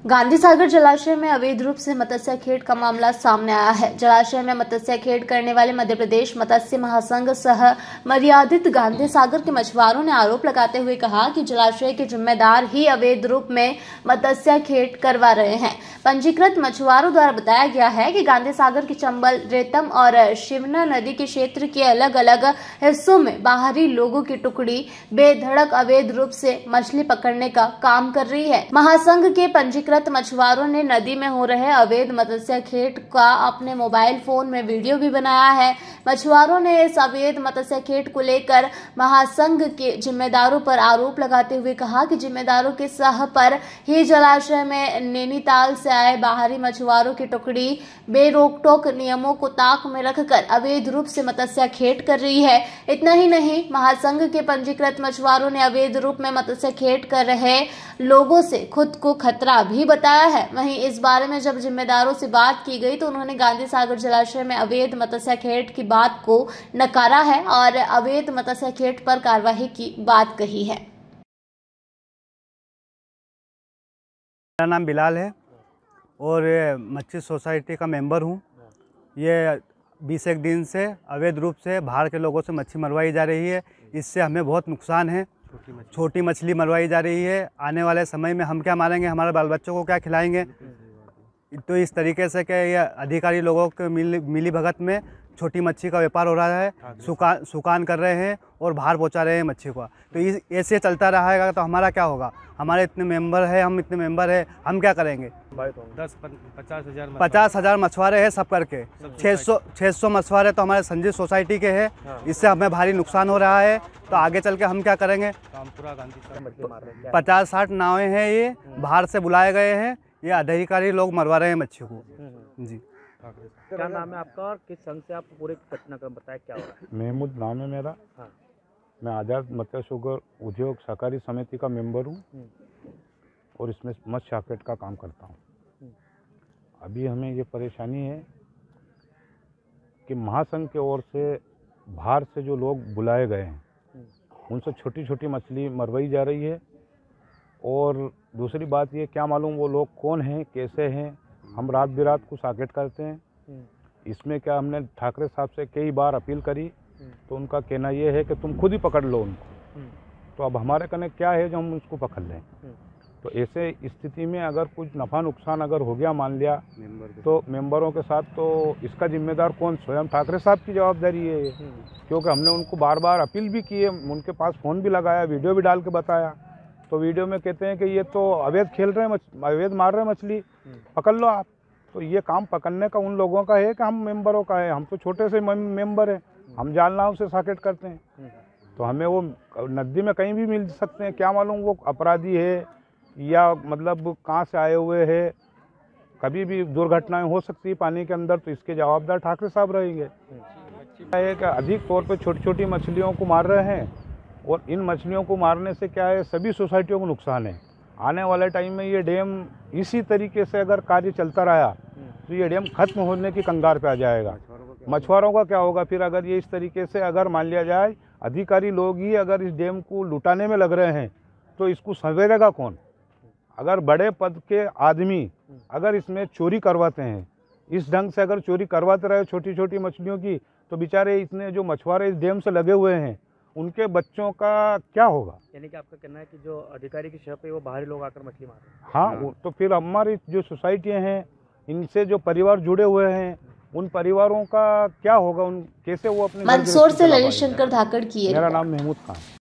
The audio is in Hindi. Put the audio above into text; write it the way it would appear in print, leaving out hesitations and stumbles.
गांधी सागर जलाशय में अवैध रूप से मत्स्य खेत का मामला सामने आया है। जलाशय में मत्स्य खेत करने वाले मध्य प्रदेश मत्स्य महासंघ सह मर्यादित गांधी सागर के मछुआरों ने आरोप लगाते हुए कहा कि जलाशय के जिम्मेदार ही अवैध रूप में मत्स्य खेत करवा रहे हैं। पंजीकृत मछुआरों द्वारा बताया गया है कि गांधी सागर की चंबल, रेतम और शिवना नदी के क्षेत्र के अलग अलग हिस्सों में बाहरी लोगों की टुकड़ी बेधड़क अवैध रूप से मछली पकड़ने का काम कर रही है। महासंघ के पंजीकृत मछुआरों ने नदी में हो रहे अवैध मत्स्य खेत का अपने मोबाइल फोन में वीडियो भी बनाया है। मछुआरों ने इस अवैध मत्स्य खेत को लेकर महासंघ के जिम्मेदारों पर आरोप लगाते हुए कहा कि जिम्मेदारों के सह पर ही जलाशय में नैनीताल से आए बाहरी मछुआरों की टुकड़ी बेरोक-टोक नियमों को ताक में रखकर अवैध रूप से मत्स्य खेत कर रही है। इतना ही नहीं, महासंघ के पंजीकृत मछुआरों ने अवैध रूप में मत्स्य खेत कर रहे लोगों से खुद को खतरा भी बताया है। वहीं इस बारे में जब जिम्मेदारों से बात की गई तो उन्होंने गांधी सागर जलाशय में अवैध मत्स्य खेत की बात को नकारा है और अवैध मत्स्य खेत पर कार्रवाई की बात कही है। मेरा नाम बिलाल है और मच्छी सोसाइटी का मेंबर हूँ। ये 20 दिन से अवैध रूप से बाहर के लोगों से मच्छी मरवाई जा रही है। इससे हमें बहुत नुकसान है। छोटी मछली मरवाई जा रही है। आने वाले समय में हम क्या मारेंगे, हमारे बाल बच्चों को क्या खिलाएंगे। तो इस तरीके से कि ये अधिकारी लोगों के मिली भगत में छोटी मच्छी का व्यापार हो रहा है। सुकान कर रहे हैं और बाहर पहुंचा रहे हैं मच्छी को। तो ऐसे चलता रहेगा तो हमारा क्या होगा। हमारे इतने मेंबर है, हम इतने मेंबर है, हम क्या करेंगे। 50,000 मछुआरे हैं सब करके। 600 मछुआरे तो हमारे संजीव सोसाइटी के हैं। इससे हमें भारी नुकसान हो रहा है। तो आगे चल के हम क्या करेंगे। 50-60 नावें हैं, ये बाहर से बुलाए गए हैं। ये अधिकारी लोग मरवा रहे हैं मच्छी को। जी, क्या नाम है आपका और किस संघ से आप पूरे घटनाक्रम बताएं, क्या हो रहा है। महमूद नाम है मेरा। हाँ। मैं आज़ाद मत्स्य उद्योग सहकारी समिति का मेंबर हूँ और इसमें मत्स्य मार्केट का काम करता हूँ। अभी हमें ये परेशानी है कि महासंघ की ओर से बाहर से जो लोग बुलाए गए हैं उनसे छोटी छोटी मछली मरवाई जा रही है। और दूसरी बात ये क्या मालूम वो लोग कौन हैं, कैसे हैं। हम रात बिरात को साकेट करते हैं। इसमें क्या हमने ठाकरे साहब से कई बार अपील करी तो उनका कहना ये है कि तुम खुद ही पकड़ लो उनको। तो अब हमारे कने क्या है जो हम उसको पकड़ लें। तो ऐसे स्थिति में अगर कुछ नफ़ा नुकसान अगर हो गया मान लिया तो मेंबरों के साथ, तो इसका जिम्मेदार कौन, स्वयं ठाकरे साहब की जवाबदारी है। क्योंकि हमने उनको बार बार अपील भी की है, उनके पास फ़ोन भी लगाया, वीडियो भी डाल के बताया। तो वीडियो में कहते हैं कि ये तो अवैध खेल रहे हैं, अवैध मार रहे हैं मछली, पकड़ लो आप। तो ये काम पकड़ने का उन लोगों का है कि हम मेंबरों का है। हम तो छोटे से मेंबर हैं, हम जाल नाव से साकेट करते हैं। तो हमें वो नदी में कहीं भी मिल सकते हैं, क्या मालूम वो अपराधी है या मतलब कहाँ से आए हुए हैं। कभी भी दुर्घटनाएं हो सकती है पानी के अंदर, तो इसके जवाबदार ठाकरे साहब रहेंगे। एक अधिक तौर पे छोटी छोटी मछलियों को मार रहे हैं और इन मछलियों को मारने से क्या है, सभी सोसाइटियों को नुकसान है। आने वाले टाइम में ये डैम इसी तरीके से अगर कार्य चलता रहा तो ये डैम खत्म होने की कगार पे आ जाएगा। मछुआरों का क्या होगा फिर, अगर ये इस तरीके से अगर मान लिया जाए अधिकारी लोग ही अगर इस डैम को लुटाने में लग रहे हैं तो इसको संवेरेगा कौन। अगर बड़े पद के आदमी अगर इसमें चोरी करवाते हैं, इस ढंग से अगर चोरी करवाते रहे छोटी छोटी मछलियों की, तो बेचारे इतने जो मछुआरे इस डैम से लगे हुए हैं उनके बच्चों का क्या होगा। यानी कि आपका कहना है कि जो अधिकारी की शर्त है वो बाहरी लोग आकर मछली मार रहे हैं। हाँ, तो फिर हमारी जो सोसाइटियाँ हैं, इनसे जो परिवार जुड़े हुए हैं, उन परिवारों का क्या होगा, उन कैसे वो अपने। मंदसौर से ललित शंकर धाकड़ की। मेरा नाम महमूद खान।